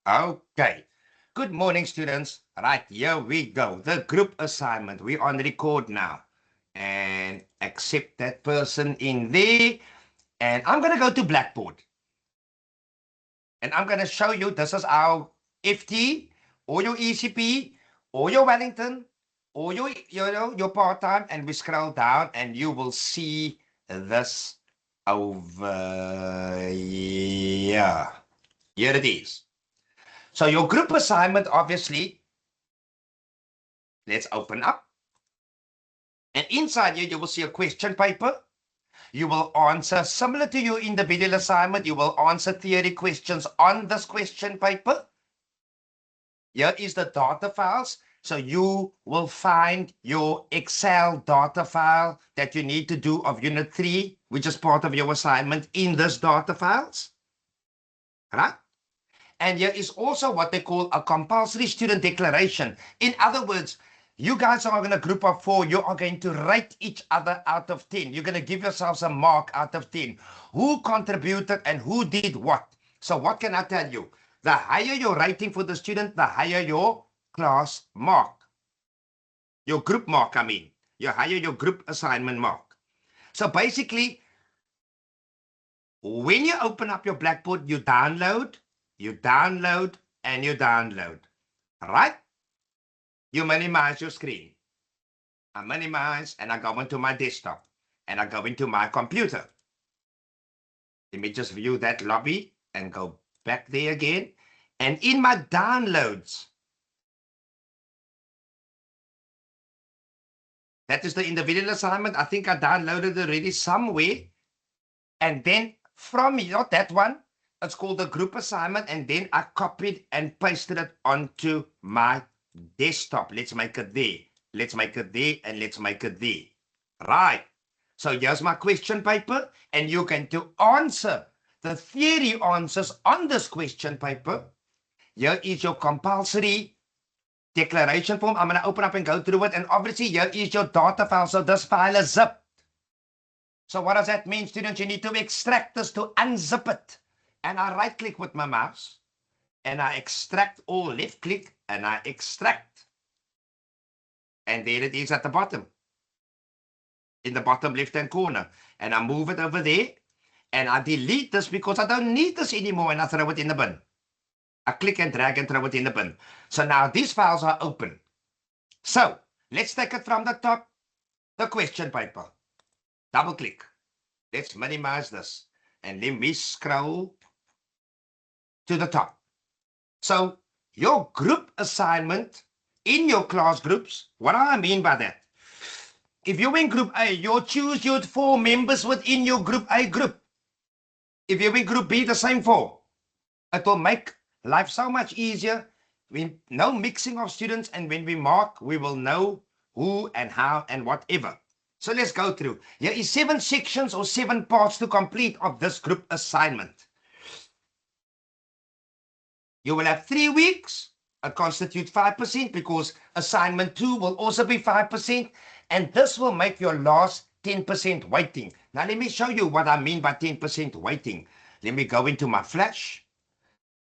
Okay. Good morning, students. Right, here we go. The group assignment. We're on record now. And accept that person in there. And I'm going to go to Blackboard. And I'm going to show you this is our FT or your ECP or your Wellington or your part-time. And we scroll down and you will see this over here. Here it is. So your group assignment, obviously, let's open up. And inside here, you will see a question paper. You will answer, similar to your individual assignment, you will answer theory questions on this question paper. Here is the data files. So you will find your Excel data file that you need to do of Unit 3, which is part of your assignment in this data files. Right? And here is also what they call a compulsory student declaration. In other words, you guys are in a group of 4. You are going to rate each other out of 10. You're going to give yourselves a mark out of 10. Who contributed and who did what? So what can I tell you? The higher your rating for the student, the higher your class mark. Your group mark, I mean. The higher your group assignment mark. So basically, when you open up your Blackboard, you download, and you download. All right? You minimize your screen. I minimize and I go into my desktop and I go into my computer. Let me just view that lobby and go back there again. And in my downloads, that is the individual assignment. I think I downloaded it already somewhere. And then from not that one, it's called the group assignment. And then I copied and pasted it onto my desktop. Let's make it there. Let's make it there and let's make it there. Right. So here's my question paper, and you're going to answer the theory answers on this question paper. Here is your compulsory declaration form. I'm going to open up and go through it. And obviously, here is your data file. So this file is zipped. So what does that mean, students? You need to extract this to unzip it. And I right-click with my mouse, and I extract, or left-click, and I extract. And there it is at the bottom. In the bottom left-hand corner. And I move it over there. And I delete this because I don't need this anymore, and I throw it in the bin. I click and drag and throw it in the bin. So now these files are open. So let's take it from the top. The question paper. Double click. Let's minimize this. And let me scroll to the top. So your group assignment in your class groups, what do I mean by that? If you're in group A, you'll choose your 4 members within your group A group. If you're in group B, the same 4. It will make life so much easier. No mixing of students, and when we mark, we will know who and how and whatever. So let's go through. Here is 7 sections or 7 parts to complete of this group assignment. You will have 3 weeks. It constitutes 5% because assignment 2 will also be 5%. And this will make your last 10% weighting. Now let me show you what I mean by 10% weighting. Let me go into my Flash.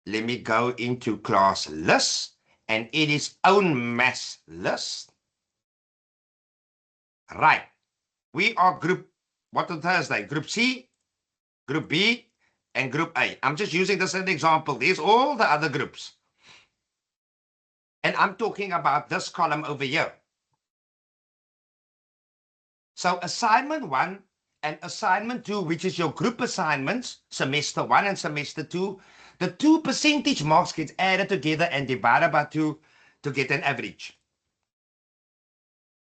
Let me go into class list. And it is own mass list. Right. We are group, what on Thursday? Group C, Group B, and Group A. I'm just using this as an example. There's all the other groups. And I'm talking about this column over here. So assignment 1 and assignment 2, which is your group assignments, semester 1 and semester 2, the 2 percentage marks get added together and divided by 2 to get an average.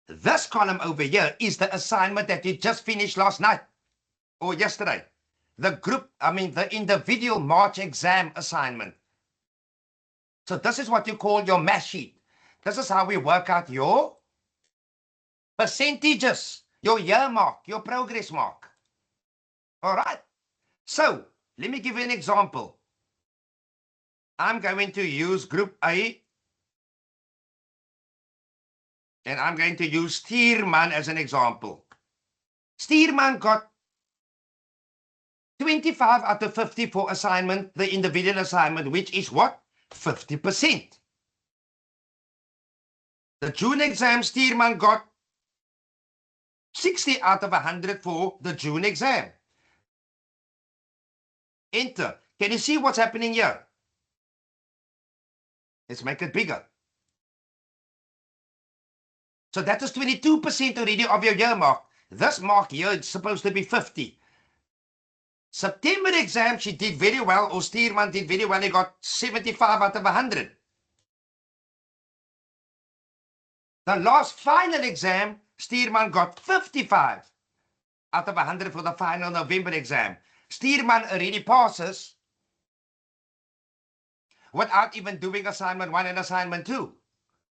This column over here is the assignment that you just finished last night or yesterday. The individual March exam assignment. So this is what you call your math sheet. This is how we work out your percentages, your year mark, your progress mark. All right. So let me give you an example. I'm going to use Group A. And I'm going to use Steerman as an example. Steerman got 25 out of 50 for assignment, the individual assignment, which is what? 50%. The June exam, Stearman got 60 out of 100 for the June exam. Enter. Can you see what's happening here? Let's make it bigger. So that is 22% already of your year mark. This mark here is supposed to be 50. September exam, she did very well, or Stearman did very well. He got 75 out of 100. The last final exam, Stearman got 55 out of 100 for the final November exam. Stearman already passes without even doing assignment 1 and assignment 2.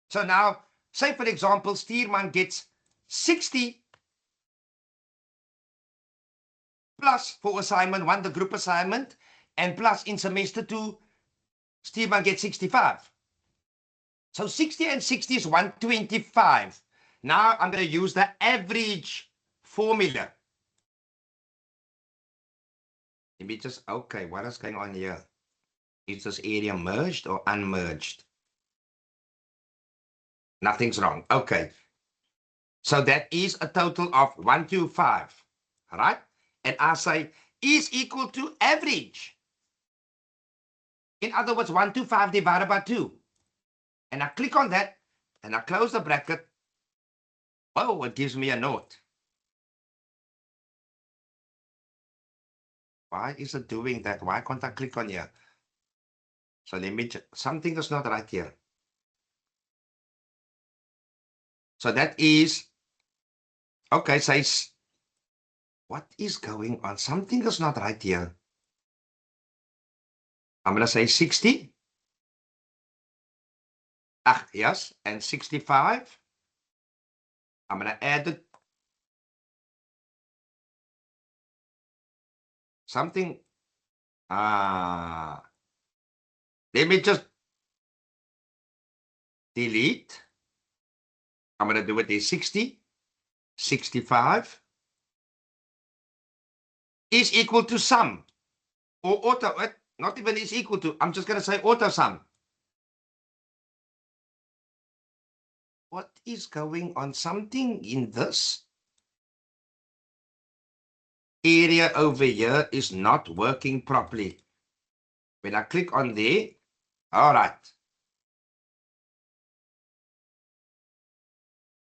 So now, say for example, Stearman gets 60 plus for assignment 1, the group assignment, and plus in semester 2, Stearman gets 65. So 60 and 60 is 125. Now I'm going to use the average formula. Let me just, okay, what is going on here? Is this area merged or unmerged? Nothing's wrong. Okay. So that is a total of 125. All right? And I say is equal to average. In other words, 125 divided by 2. And I click on that and I close the bracket. Oh, it gives me a note. Why is it doing that? Why can't I click on here? So let me check. Something is not right here. So that is, okay, says, what is going on? Something is not right here. I'm going to say 60. Ah, yes, and 65. I'm going to add it. Something. Let me just delete. I'm going to do it there. 60, 65 is equal to sum. Or auto, not even is equal to. I'm just going to say auto sum. What is going on? Something in this area over here is not working properly. When I click on there, all right.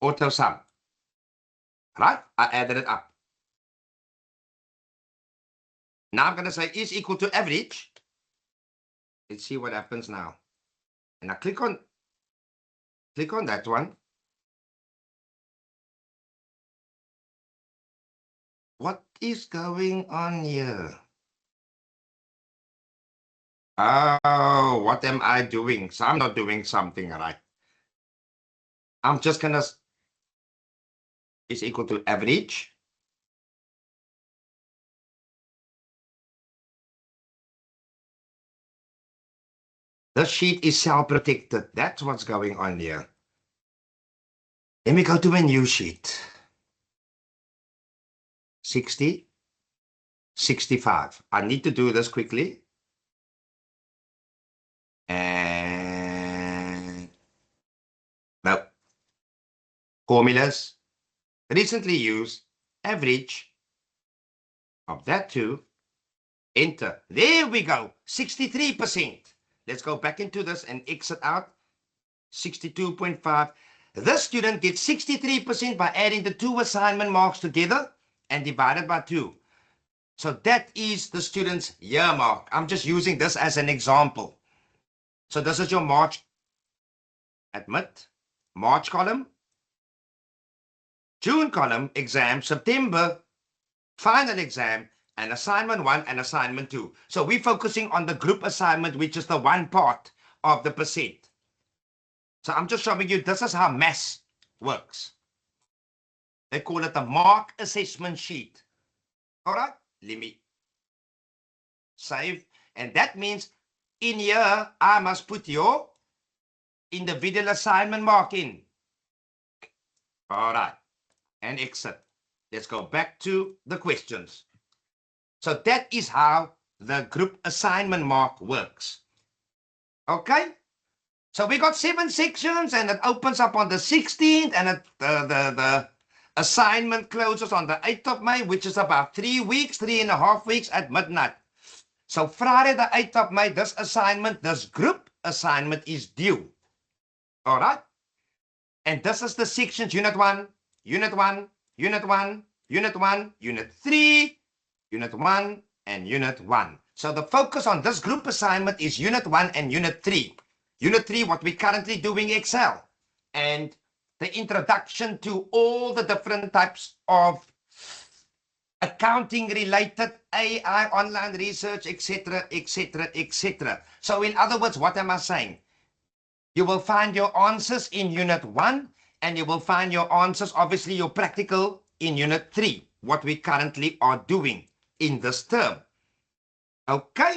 Auto sum. Right? I added it up. Now I'm going to say is equal to average. Let's see what happens now. And I click on that one. What is going on here? Oh, what am I doing? So I'm not doing something right. I'm just going to is equal to average. The sheet is self-protected. That's what's going on here. Let me go to a new sheet. 60, 65. I need to do this quickly. And no. Formulas. Recently used. Average of that too. Enter. There we go. 63%. Let's go back into this and exit out. 62.5. This student gets 63% by adding the 2 assignment marks together and divided by 2. So that is the student's year mark. I'm just using this as an example. So this is your March, admit, March column, June column, exam, September, final exam, and assignment 1 and assignment 2. So we're focusing on the group assignment, which is the one part of the percent. So I'm just showing you this is how maths works. They call it the mark assessment sheet. All right, let me save. And that means in here, I must put your individual assignment mark in. All right, and exit. Let's go back to the questions. So that is how the group assignment mark works. Okay? So we got 7 sections, and it opens up on the 16th, and the assignment closes on the 8th of May, which is about 3 weeks, 3.5 weeks at midnight. So Friday the 8th of May, this assignment, this group assignment is due. All right? And this is the sections: Unit 1, Unit 1, Unit 1, Unit 1, Unit 3, Unit 1, and Unit 1. So the focus on this group assignment is Unit 1 and Unit 3. Unit 3, what we're currently doing, Excel, and the introduction to all the different types of accounting related AI, online research, etc., etc., etc. So in other words, what am I saying? You will find your answers in Unit 1, and you will find your answers, obviously your practical, in Unit 3, what we currently are doing in this term. Okay?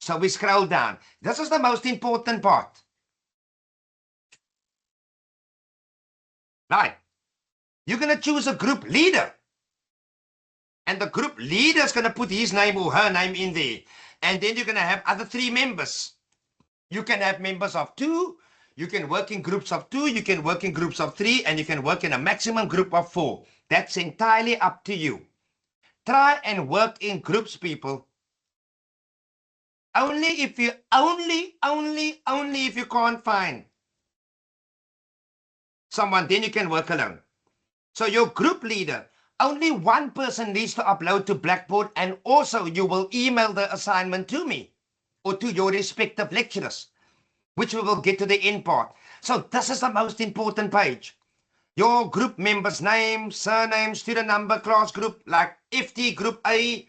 So we scroll down. This is the most important part. Right. You're going to choose a group leader. And the group leader is going to put his name or her name in there. And then you're going to have other 3 members. You can have members of 2. You can work in groups of 2. You can work in groups of 3. And you can work in a maximum group of 4. That's entirely up to you. Try and work in groups, people. Only if you if you can't find someone, then you can work alone. So your group leader, only one person needs to upload to Blackboard, and also you will email the assignment to me or to your respective lecturers, which we will get to the end part. So this is the most important page. Your group member's name, surname, student number, class group, like FT group A,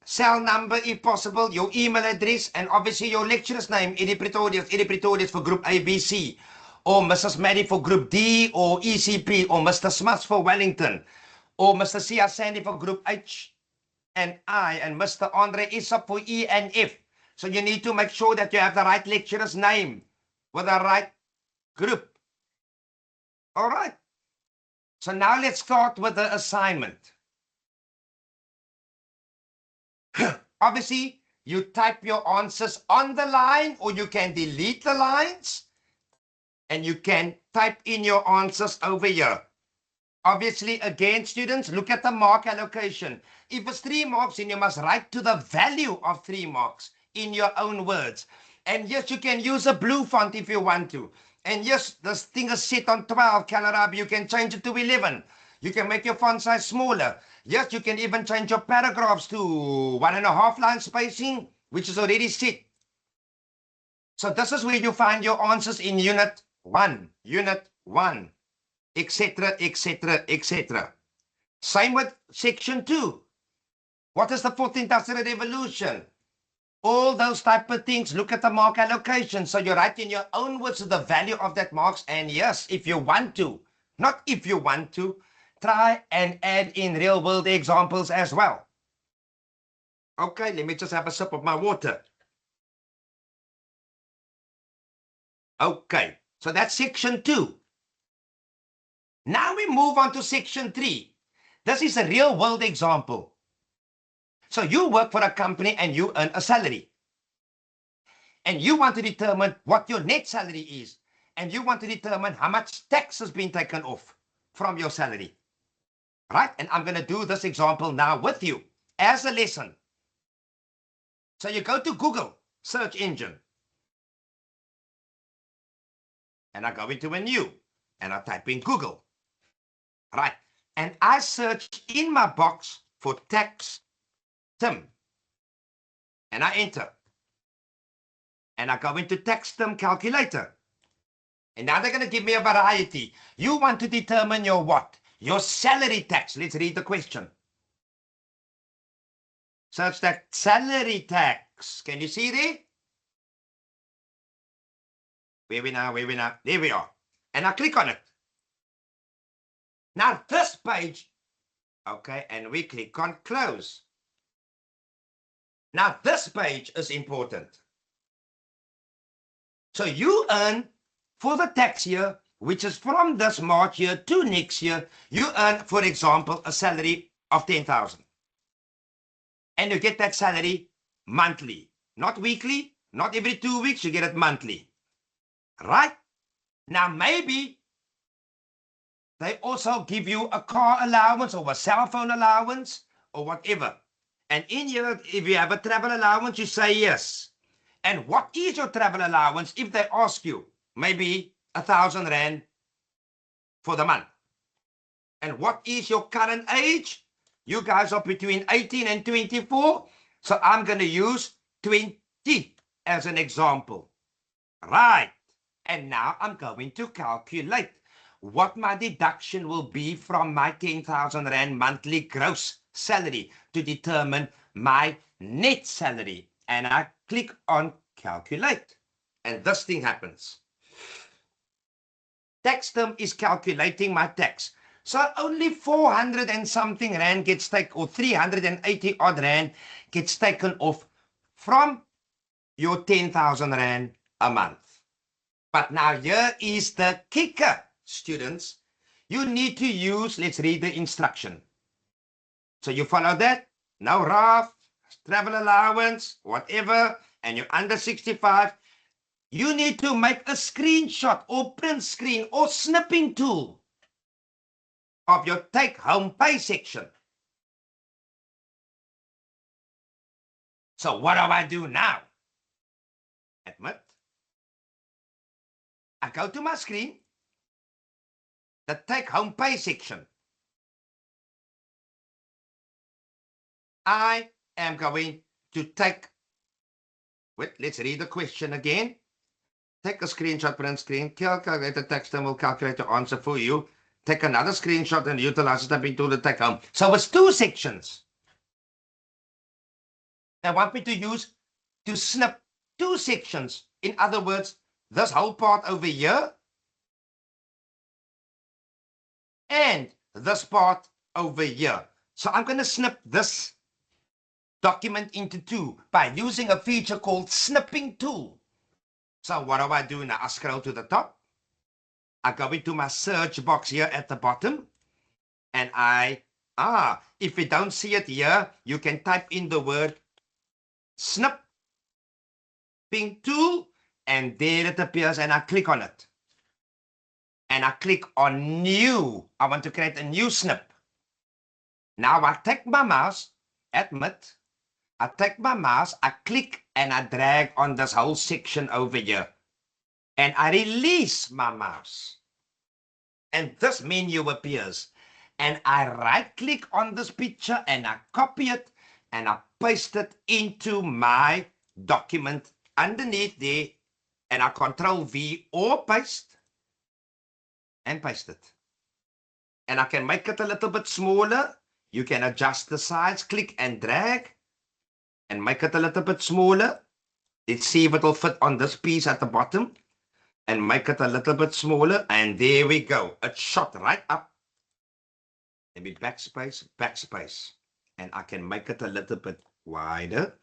cell number if possible, your email address, and obviously your lecturer's name, Eddie Pretorius for group ABC, or Mrs. Maddie for group D, or ECP, or Mr. Smith for Wellington, or Mr. C.R. Sandy for group H and I, and Mr. Andre Isop for E and F. So you need to make sure that you have the right lecturer's name with the right group. All right. So now let's start with the assignment. Obviously, you type your answers on the line, or you can delete the lines, and you can type in your answers over here. Obviously, again, students, look at the mark allocation. If it's 3 marks, then you must write to the value of 3 marks in your own words. And yes, you can use a blue font if you want to. And yes, this thing is set on 12 Calarabi. You can change it to 11. You can make your font size smaller. Yes, you can even change your paragraphs to 1.5 line spacing, which is already set. So this is where you find your answers in Unit 1, etc., etc., etc. Same with Section 2. What is the 4th Industrial Revolution? All those type of things. Look at the mark allocation. So you write in your own words the value of that marks. And yes, if you want to, not if you want to, try and add in real world examples as well. Okay, let me just have a sip of my water. Okay, so that's Section 2. Now we move on to Section 3. This is a real world example. So you work for a company and you earn a salary. And you want to determine what your net salary is. And you want to determine how much tax has been taken off from your salary. Right? And I'm going to do this example now with you as a lesson. So you go to Google search engine. And I go into a new. And I type in Google. Right? And I search in my box for tax Tim. And I enter. And I go into tax term calculator. And now they're going to give me a variety. You want to determine your what? Your salary tax. Let's read the question. Search that salary tax. Can you see there? Where we now? There we are. And I click on it. Now this page, okay, and we click on close. Now this page is important. So you earn for the tax year, which is from this March year to next year, you earn, for example, a salary of 10,000. And you get that salary monthly, not weekly, Not every 2 weeks, you get it monthly. Right? Now, maybe they also give you a car allowance or a cell phone allowance or whatever. And in here, if you have a travel allowance, you say yes. And what is your travel allowance if they ask you? Maybe 1,000 Rand for the month. And what is your current age? You guys are between 18 and 24. So I'm going to use 20 as an example. Right. And now I'm going to calculate what my deduction will be from my 10,000 Rand monthly gross salary to determine my net salary. And I click on calculate. And this thing happens. Tax term is calculating my tax. So only 400 and something Rand gets taken, or 380 odd Rand gets taken off from your 10,000 Rand a month. But now here is the kicker, students. You need to use, let's read the instruction. So you follow that? No RAF, travel allowance, whatever, and you're under 65. You need to make a screenshot or print screen or snipping tool of your take-home pay section. So what do I do now? Admit. I go to my screen, the take-home pay section. I am going to take, wait, let's read the question again. Take a screenshot, print screen, calculate the text, and we'll calculate the answer for you. Take another screenshot and utilize the snipping tool to take home. So it's two sections. They want me to use to snip two sections. In other words, this whole part over here and this part over here. So I'm going to snip this document into two by using a feature called snipping tool. So what do I do now? I scroll to the top. I go into my search box here at the bottom. And if you don't see it here, you can type in the word snipping tool, and there it appears, and I click on it. And I click on new. I want to create a new snip. Now I take my mouse, admit, I take my mouse, I click and I drag on this whole section over here. And I release my mouse. And this menu appears. And I right click on this picture and I copy it and I paste it into my document underneath there. And I Control V or paste and paste it. And I can make it a little bit smaller. You can adjust the size, click and drag and make it a little bit smaller. Let's see if it'll fit on this piece at the bottom and make it a little bit smaller. And there we go. It's shot right up. Maybe backspace, backspace. And I can make it a little bit wider.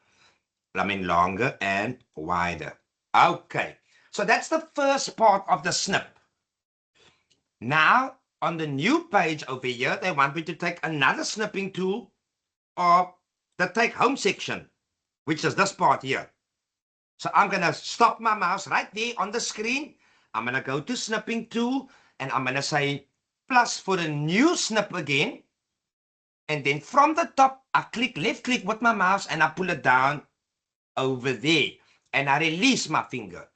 I mean longer and wider. Okay. So that's the first part of the snip. Now, on the new page over here, they want me to take another snipping tool of the take home section, which is this part here. So I'm going to stop my mouse right there on the screen. I'm going to go to snipping tool and I'm going to say plus for the new snip again. And then from the top, I click left click with my mouse and I pull it down over there. And I release my finger.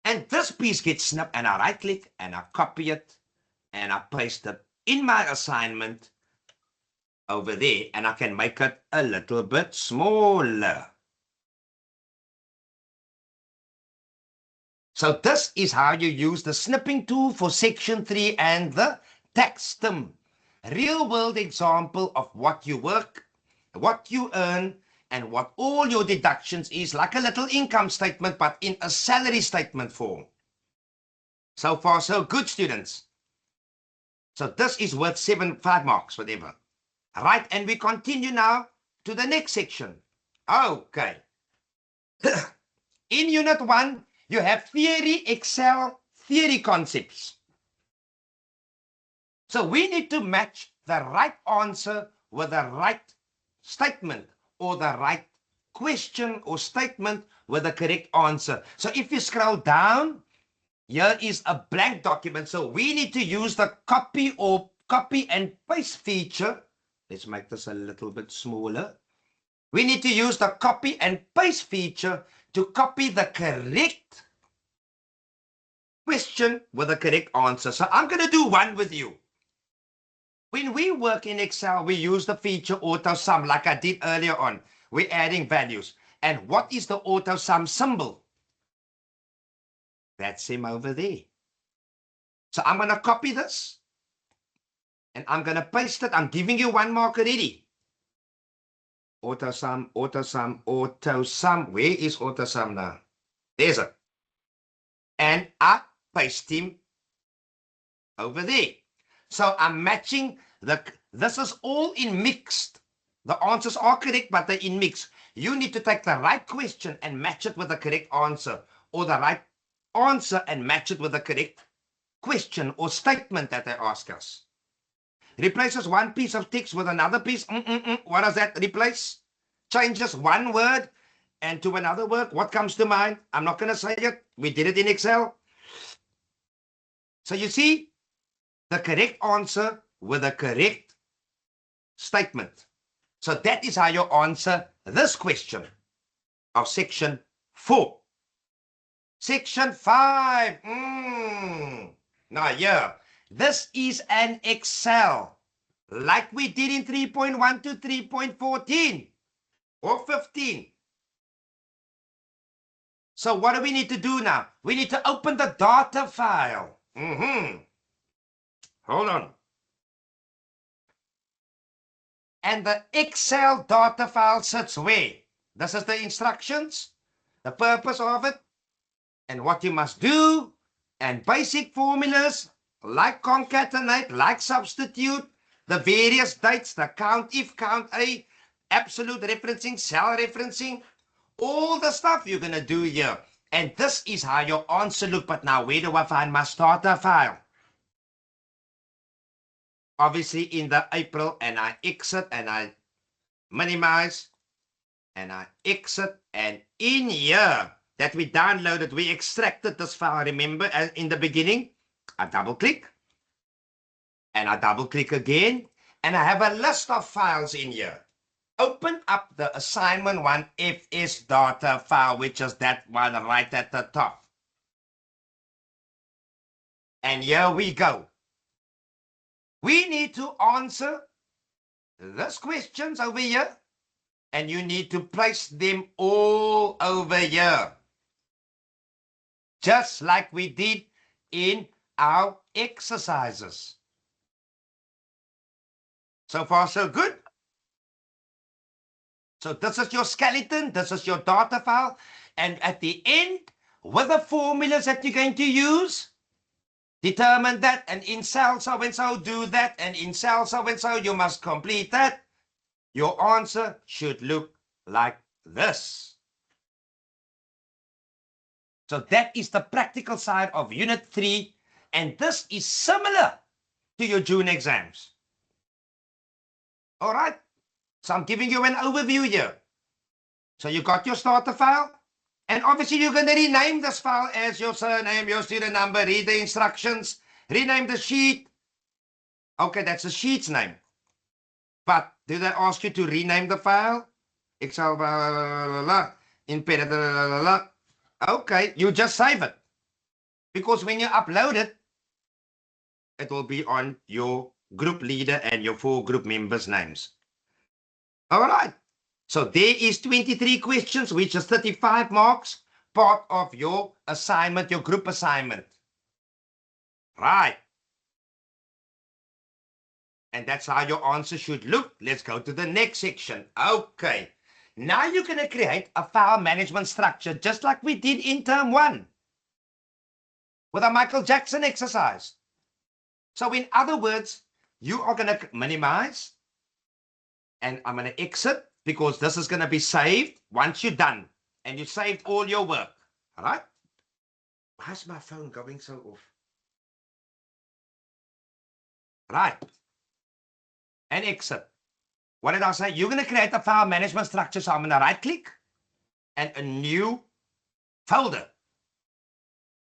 And this piece gets snipped and I right click and I copy it and I paste it in my assignment over there. And I can make it a little bit smaller. So this is how you use the snipping tool for section 3 and the tax term. Real world example of what you work, what you earn, and what all your deductions is, like a little income statement, but in a salary statement form. So far, so good, students. So this is worth 5 marks, whatever. Right, and we continue now to the next section. Okay. In Unit 1, you have theory, Excel, theory concepts. So we need to match the right answer with the right statement or the right question or statement with the correct answer. So if you scroll down, here is a blank document. So we need to use the copy and paste feature. Let's make this a little bit smaller. We need to use the copy and paste feature to copy the correct question with the correct answer. So I'm going to do one with you. When we work in Excel, we use the feature auto sum like I did earlier on. We're adding values. And what is the auto sum symbol? That's him over there. So I'm going to copy this and I'm going to paste it. I'm giving you one mark already. Auto sum, auto sum, auto sum. Where is auto sum now? There's it. And I paste him over there. So I'm matching this is all in mixed. The answers are correct, but they're in mix. You need to take the right question and match it with the correct answer, or the right answer and match it with the correct question or statement that they ask us. Replaces one piece of text with another piece. What does that replace? Changes one word and to another word. What comes to mind? I'm not going to say it. We did it in Excel. So you see, the correct answer with the correct statement. So that is how you answer this question of section 4. Section 5. Now here, this is an Excel like we did in 3.1 to 3.14 or 15. So what do we need to do now? We need to open the data file. Hold on. And the Excel data file sits where? This is the instructions, the purpose of it, and what you must do, and basic formulas like concatenate, like substitute, the various dates, the count if, count A, absolute referencing, cell referencing, all the stuff you're going to do here. And this is how your answer look. But now, where do I find my starter file? Obviously in the April, and I exit and I minimize and I exit, and in here that we downloaded, we extracted this file. Remember in the beginning, I double click and I double click again, and I have a list of files in here. Open up the Assign01 FS data file, which is that one right at the top. And here we go. We need to answer these questions over here, and you need to place them all over here, just like we did in our exercises. So far, so good. So this is your skeleton, this is your data file, and at the end, with the formulas that you're going to use, determine that, and in cell so-and-so do that, and in cell so-and-so you must complete that. Your answer should look like this. So that is the practical side of Unit 3, and this is similar to your June exams. All right, so I'm giving you an overview here. So you got your starter file, and obviously you're going to rename this file as your surname, your student number, read the instructions, rename the sheet. Okay, that's the sheet's name. But do they ask you to rename the file? Excel, blah, blah, blah, blah, impeded, blah, blah, blah, blah. Okay, you just save it. Because when you upload it, it will be on your group leader and your 4 group members' names. All right. So there is 23 questions, which is 35 marks, part of your assignment, your group assignment. Right. And that's how your answer should look. Let's go to the next section. Okay. Now you're going to create a file management structure, just like we did in term 1 with a Michael Jackson exercise. So in other words, you are going to minimize, and I'm going to exit, because this is going to be saved once you're done and you saved all your work. All right. Why is my phone going so off? Right. And exit. What did I say? You're going to create a file management structure. So I'm going to right click and a new folder.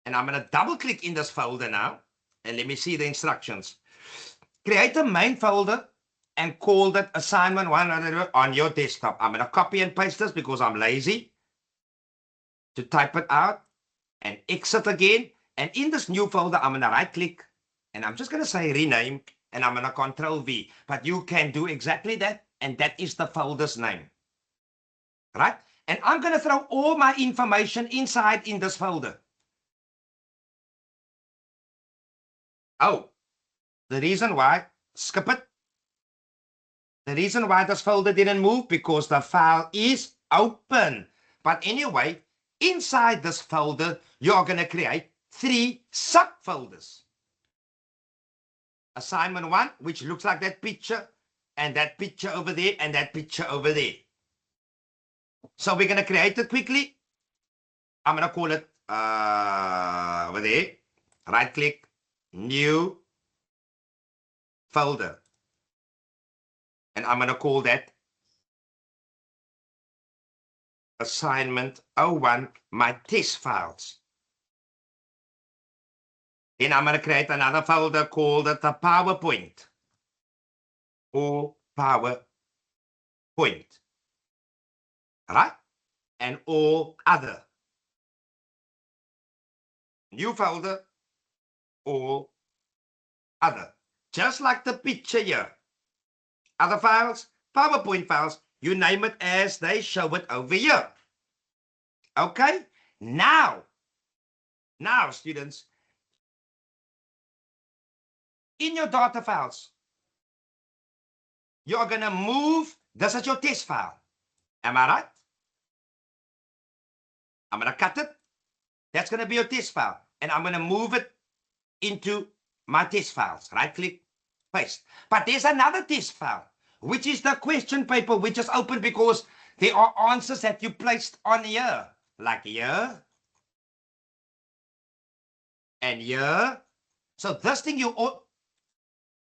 And I'm going to double click in this folder now. And let me see the instructions. Create a main folder and call that Assign01 on your desktop. I'm going to copy and paste this because I'm lazy to type it out and exit again. And in this new folder, I'm going to right click and I'm just going to say rename and I'm going to Control V. But you can do exactly that. And that is the folder's name. Right? And I'm going to throw all my information inside in this folder. Oh, the reason why, skip it. The reason why this folder didn't move because the file is open. But anyway, inside this folder, you're going to create 3 subfolders. Assignment 1, which looks like that picture, and that picture over there, and that picture over there. So we're going to create it quickly. I'm going to call it over there. Right click, new folder. And I'm going to call that Assign01, my test files. Then I'm going to create another folder called the PowerPoint or PowerPoint. Right? And all other. New folder, all other. Just like the picture here. Other files, PowerPoint files, you name it as they show it over here. Okay? Now, students, in your data files, you're going to move, this is your test file. Am I right? I'm going to cut it. That's going to be your test file. And I'm going to move it into my test files. Right click, paste. But there's another test file, which is the question paper, which is open because there are answers that you placed on here. Like here. And here. So this thing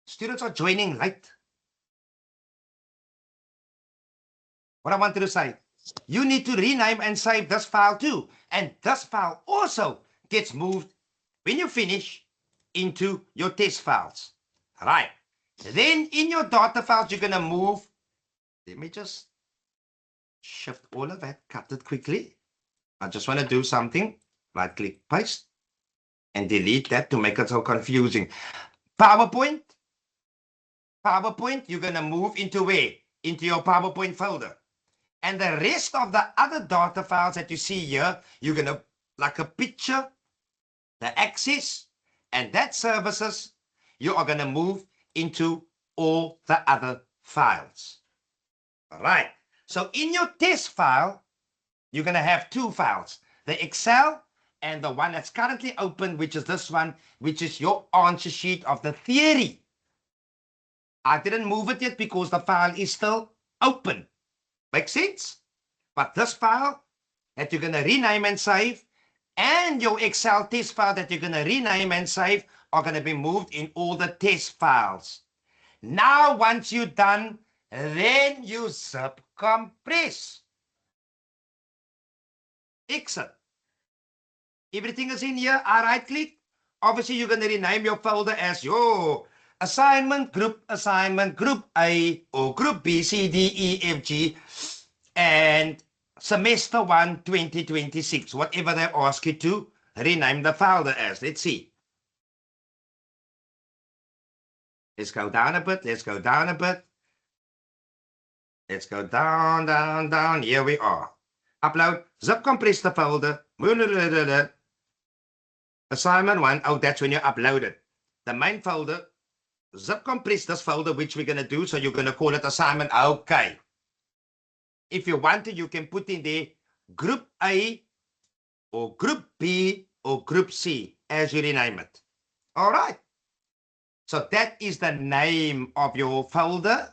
students are joining late. What I wanted to say, you need to rename and save this file too. And this file also gets moved when you finish into your test files. Right. Then in your data files, you're going to move. Let me just shift all of that, cut it quickly. I just want to do something. Right click, paste, and delete that to make it so confusing. PowerPoint, you're going to move into where? Into your PowerPoint folder. And the rest of the other data files that you see here, you're going to, like a picture, the access, and that services, you are going to move into all the other files. All right. So in your test file, you're going to have 2 files, the Excel and the one that's currently open, which is this one, which is your answer sheet of the theory. I didn't move it yet because the file is still open. Make sense? But this file that you're going to rename and save and your Excel test file that you're going to rename and save are going to be moved in all the test files. Now, once you're done, then you zip compress. Exit. Everything is in here. I right click. Obviously, you're going to rename your folder as your assignment group A or group B, C, D, E, F, G, and semester 1, 2026, whatever they ask you to rename the folder as. Let's see. Let's go down a bit. Let's go down a bit. Let's go down, down, down. Here we are. Upload, zip compress the folder. Assignment 1. Oh, that's when you upload it. The main folder, zip compress this folder, which we're going to do. So you're going to call it assignment. Okay. If you want to, you can put in there group A or group B or group C as you rename it. All right. So that is the name of your folder.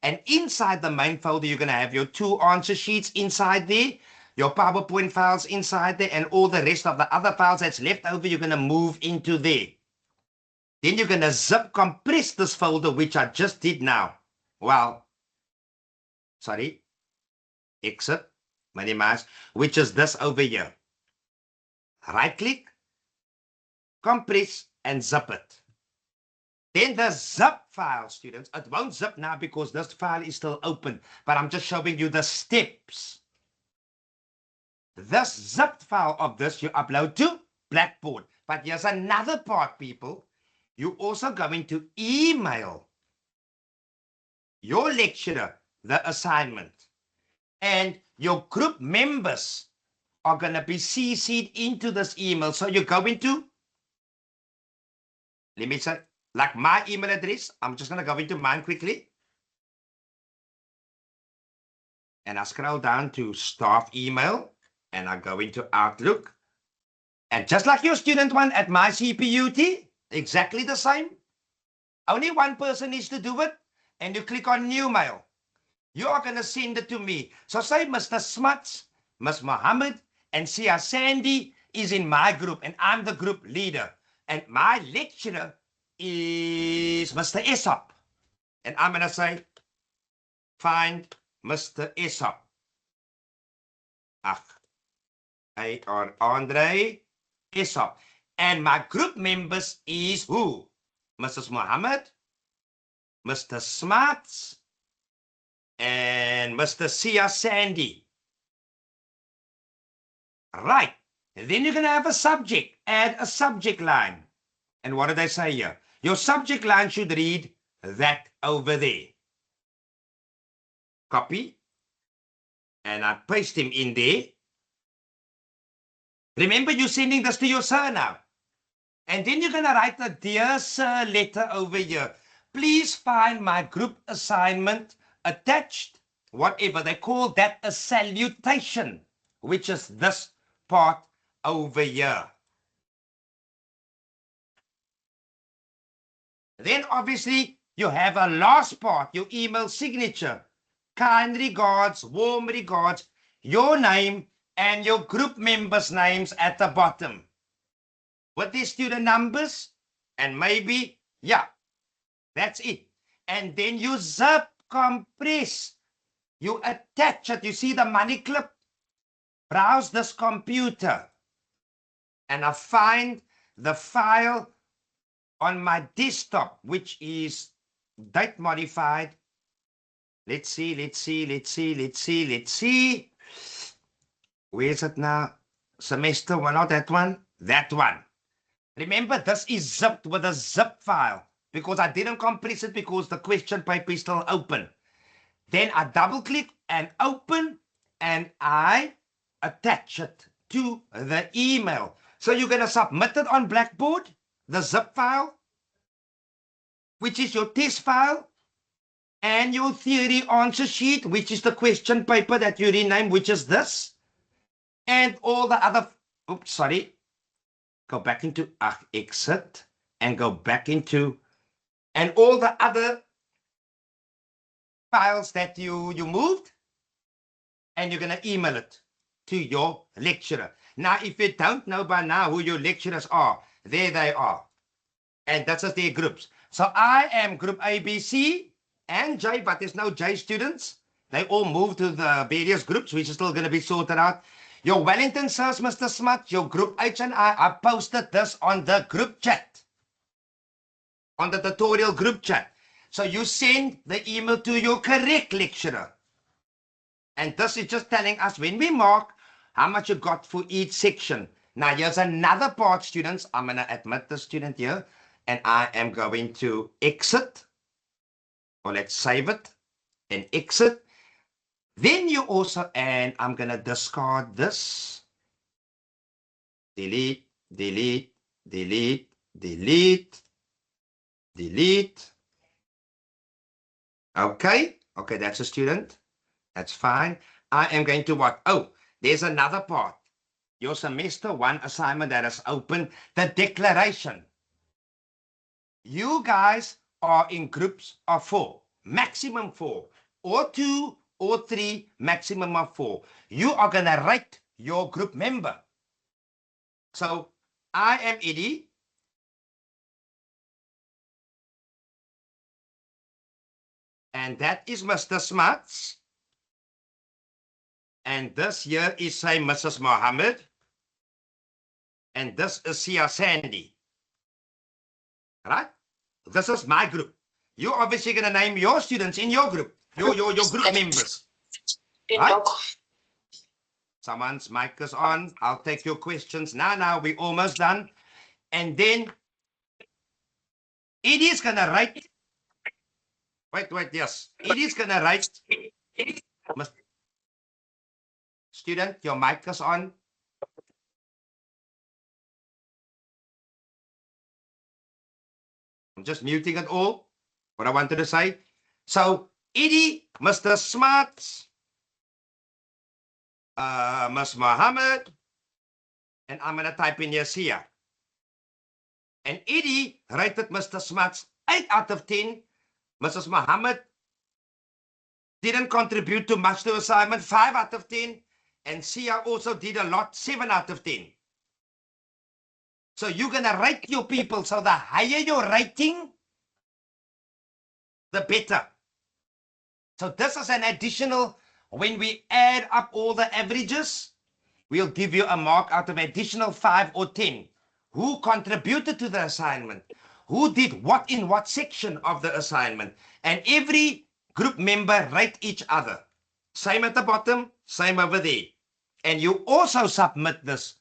And inside the main folder, you're going to have your 2 answer sheets inside there, your PowerPoint files inside there, and all the rest of the other files that's left over, you're going to move into there. Then you're going to zip compress this folder, which I just did now. Well, sorry, exit. minimize, which is this over here. Right click, compress, and zip it. Then the zip file, students, it won't zip now because this file is still open, but I'm just showing you the steps. This zipped file of this you upload to Blackboard. But here's another part, people. You're also going to email your lecturer the assignment. And your group members are going to be CC'd into this email. So you go into, let me say, like my email address. I'm just going to go into mine quickly. And I scroll down to staff email. And I go into Outlook. And just like your student one at my CPUT, exactly the same. Only one person needs to do it. And you click on new mail. You are going to send it to me. So say Mr. Smuts, Ms. Mohammed, and Sia Sandy is in my group, and I'm the group leader. And my lecturer is Mr. Aesop. And I'm going to say, find Mr. Aesop. Andre Aesop. And my group members is who? Mrs. Mohammed, Mr. Smuts, and Mr. Sia Sandy. Right. And then you're going to have a subject. Add a subject line. And what did I say here? Your subject line should read that over there. Copy. And I paste him in there. Remember, you're sending this to your sir now. And then you're going to write a dear sir letter over here. Please find my group assignment attached. Whatever they call that, a salutation, which is this part over here. Then obviously you have a last part, your email signature. Kind regards, warm regards, your name and your group members' names at the bottom. With their student numbers and maybe, yeah, that's it. And then you zip compress. You attach it. You see the money clip? Browse this computer. And I find the file on my desktop, which is date modified. Let's see. Where is it now? Semester one, not that one. That one. Remember, this is zipped with a zip file because I didn't compress it because the question paper is still open. Then I double click and open and I attach it to the email. So you're going to submit it on Blackboard, the zip file, which is your test file, and your theory answer sheet, which is the question paper that you rename, which is this, and all the other, oops, sorry, go back into exit and go back into, and all the other files that you moved, and you're going to email it to your lecturer. Now, if you don't know by now who your lecturers are, there they are. And that's just their groups. So I am group A, B, C, and J, but there's no J students. They all moved to the various groups, which is still going to be sorted out. Your Wellington says, Mr. Smart, your group H and I posted this on the group chat, on the tutorial group chat. So you send the email to your correct lecturer. And this is just telling us when we mark how much you got for each section. Now, here's another part, students. I'm going to admit the student here, and I am going to exit, or let's save it and exit. Then you also, and I'm going to discard this. Delete, delete, delete, delete, delete. Okay, that's a student. That's fine. I am going to what? Oh, there's another part. Your semester one assignment that is open, the declaration. You guys are in groups of 4, maximum 4, or 2 or 3, maximum of 4. You are going to rate your group member. So I am Eddie. And that is Mr. Smuts. And this here is, say, Mrs. Mohammed. And this is Sia Sandy. Right? This is my group. You're obviously going to name your students in your group, your group members. Right? Someone's mic is on. I'll take your questions. Now, we're almost done. And then it is going to write. Wait, yes. It is going to write. Student, your mic is on. I'm just muting it all. What I wanted to say. So, Edie, Mr. Smart, Ms. Mohammed, and I'm going to type in here Sia. And Edie rated Mr. Smart's 8 out of 10. Mrs. Mohammed didn't contribute too much to assignment, 5 out of 10. And Sia also did a lot, 7 out of 10. So you're going to rate your people. So the higher your rating, the better. So this is an additional, when we add up all the averages, we'll give you a mark out of additional 5 or 10. Who contributed to the assignment? Who did what in what section of the assignment? And every group member rate each other. Same at the bottom, same over there. And you also submit this,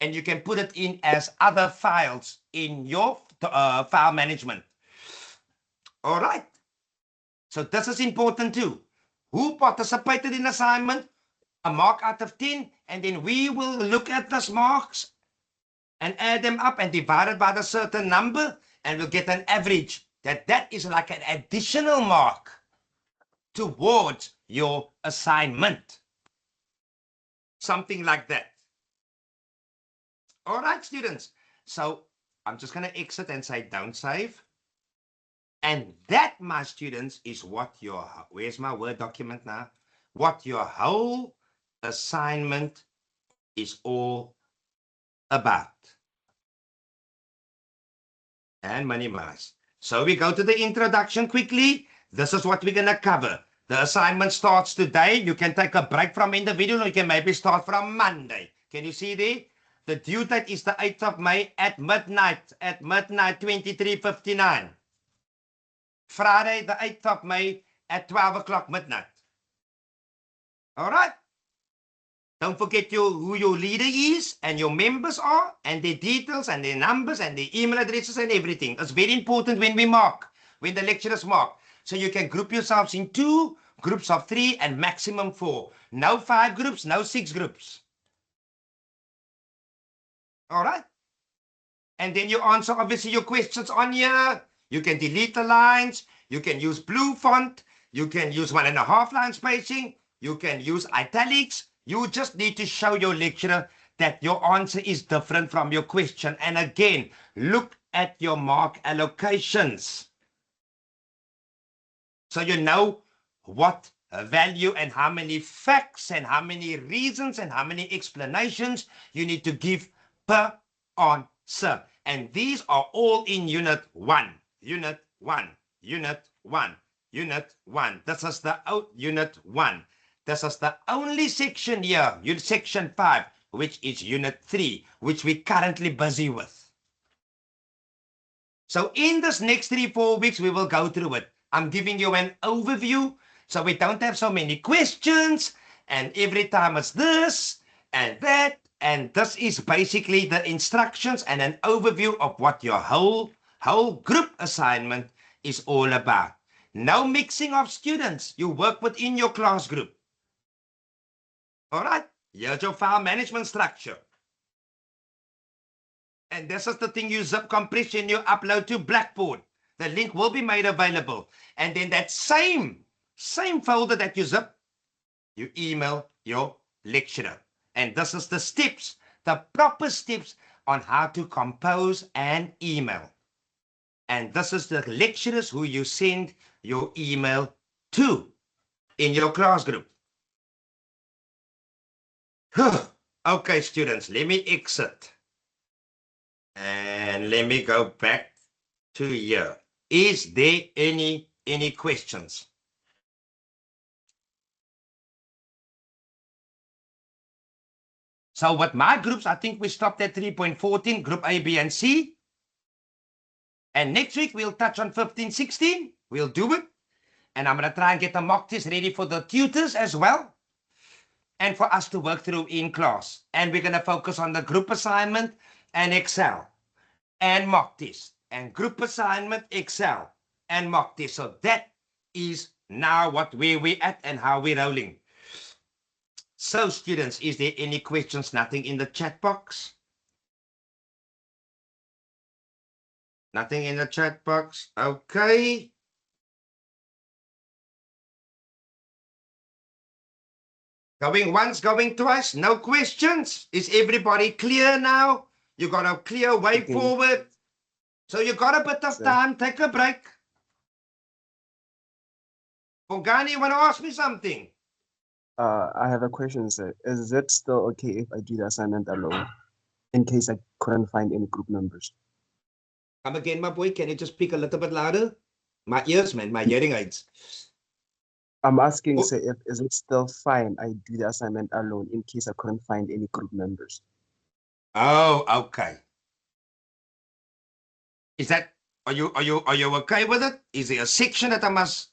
and you can put it in as other files in your file management. All right. So this is important too. Who participated in assignment? A mark out of 10, and then we will look at those marks and add them up and divide it by a certain number, and we'll get an average. That is like an additional mark towards your assignment. Something like that. All right, students. So I'm just going to exit and say don't save. And that, my students, is what your, where's my Word document now? What your whole assignment is all about. And minimize. So we go to the introduction quickly. This is what we're going to cover. The assignment starts today. You can take a break from individual, or you can maybe start from Monday. Can you see there? The due date is the 8th of May at midnight, 23:59. Friday, the 8th of May at 12 o'clock midnight. All right? Don't forget who your leader is and your members are and their details and their numbers and their email addresses and everything. It's very important when we mark, when the lecturers mark. So you can group yourselves in 2 groups of 3 and maximum 4. No 5 groups, no 6 groups. All right? And then you answer, obviously, your questions on here. You can delete the lines. You can use blue font. You can use 1.5 line spacing. You can use italics. You just need to show your lecturer that your answer is different from your question. And again, look at your mark allocations. So you know what value and how many facts and how many reasons and how many explanations you need to give per answer. And these are all in Unit 1. Unit 1. Unit 1. Unit 1. This is the Unit 1. This is the only section here, Section 5, which is Unit 3, which we're currently busy with. So in this next 3-4 weeks, we will go through it. I'm giving you an overview, so we don't have so many questions, and every time it's this and that, and this is basically the instructions and an overview of what your whole group assignment is all about. No mixing of students. You work within your class group. All right, here's your file management structure. And this is the thing you zip compression, you upload to Blackboard. The link will be made available. And then that same folder that you zip, you email your lecturer. And this is the steps, the proper steps on how to compose an email. And this is the lecturers who you send your email to in your class group. Okay, students, let me exit. And let me go back to here. Is there any questions? So with my groups, I think we stopped at 3.14, group A, B, and C. And next week, we'll touch on 15, 16. We'll do it. And I'm going to try and get the mock test ready for the tutors as well. And for us to work through in class. And we're going to focus on the group assignment and Excel and mock test. And group assignment, Excel and mock test. So that is now where we're at and how we're rolling. So students, is there any questions? Nothing in the chat box? Nothing in the chat box. Okay. Going once, going twice. No questions. Is everybody clear now? You got a clear way forward. So you got a bit of time. Take a break. Bongani, you want to ask me something? I have a question, sir. Is it still okay if I do the assignment alone, in case I couldn't find any group members? Come again, my boy. Can you just speak a little bit louder? My ears, man. My hearing aids. I'm asking, sir, is it still fine I do the assignment alone in case I couldn't find any group members? Oh, okay. Is that, are you okay with it? Is there a section that I must?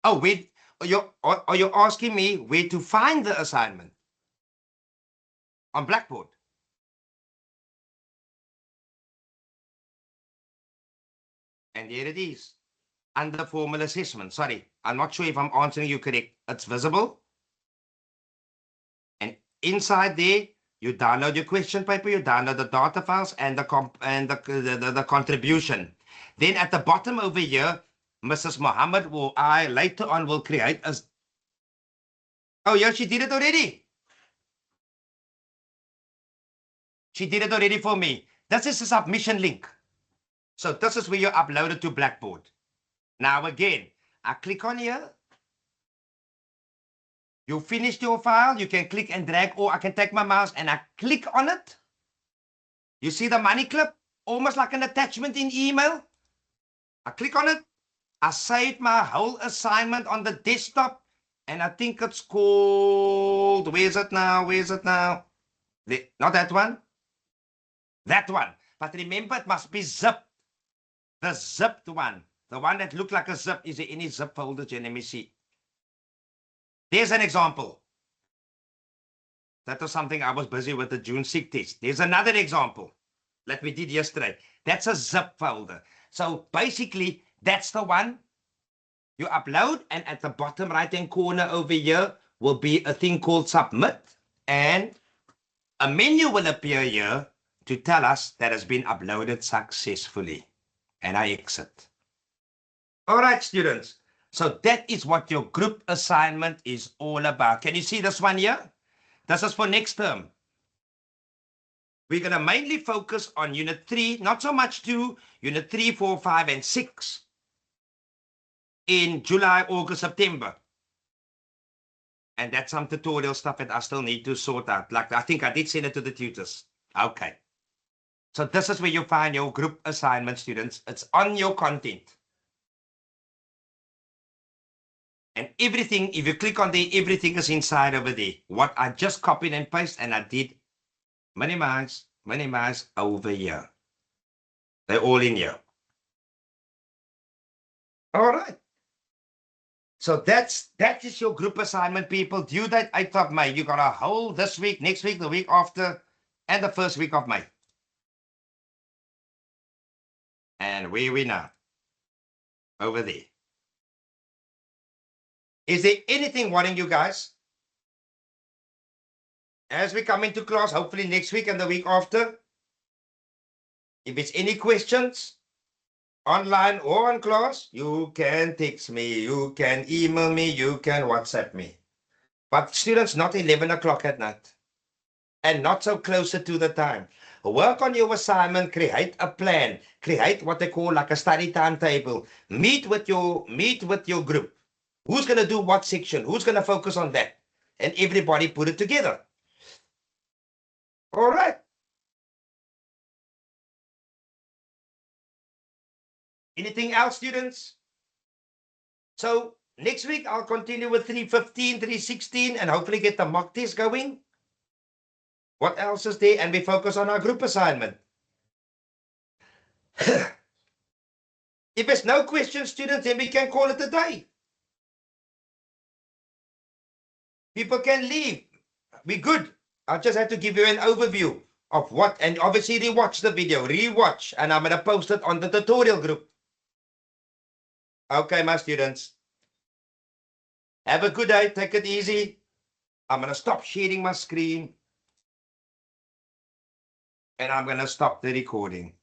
Oh, wait. Are you asking me where to find the assignment on Blackboard? And there it is, under formal assessment. Sorry, I'm not sure if I'm answering you correct. It's visible. And inside there, you download your question paper, you download the data files and the contribution. Then at the bottom over here, Mrs. Mohammed or I later on will create a... Oh, yeah, she did it already. She did it already for me. This is a submission link. So this is where you upload it to Blackboard. Now again, I click on here. You finished your file, you can click and drag, or I can take my mouse and I click on it. You see the money clip, almost like an attachment in email. I click on it. I saved my whole assignment on the desktop, and I think it's called, where is it now? Not that one. That one. But remember, it must be zipped. The zipped one. The one that looked like a zip. Is there any zip folders here? Let me see. There's an example. That was something I was busy with the June SIG test. There's another example that we did yesterday. That's a zip folder. So basically, that's the one you upload, and at the bottom right-hand corner over here will be a thing called submit, and a menu will appear here to tell us that has been uploaded successfully. And I exit. All right, students. So that is what your group assignment is all about. Can you see this one here? This is for next term. We're going to mainly focus on Unit 3, not so much 2, Unit 3, 4, 5, and 6 in July, August, September. And that's some tutorial stuff that I still need to sort out. Like, I think I did send it to the tutors. Okay. So this is where you find your group assignment, students. It's on your content. And everything, if you click on there, everything is inside over there. What I just copied and pasted, and I did minimize over here. They're all in here. All right. So that is your group assignment, people. Due date 8th of May. You got a whole this week, next week, the week after, and the first week of May. And where are we now? Over there. Is there anything worrying you guys? As we come into class, hopefully next week and the week after, if it's any questions, online or on class, you can text me, you can email me, you can WhatsApp me. But students, not 11 o'clock at night and not so closer to the time. Work on your assignment, create a plan, create what they call like a study timetable, meet with your group. Who's going to do what section? Who's going to focus on that? And everybody put it together. All right. Anything else, students? So next week, I'll continue with 315, 316, and hopefully get the mock test going. What else is there? And we focus on our group assignment. If there's no questions, students, then we can call it a day. People can leave. Be good. I just had to give you an overview of what, and obviously rewatch the video, rewatch, and I'm going to post it on the tutorial group. Okay, my students. Have a good day. Take it easy. I'm going to stop sharing my screen. And I'm going to stop the recording.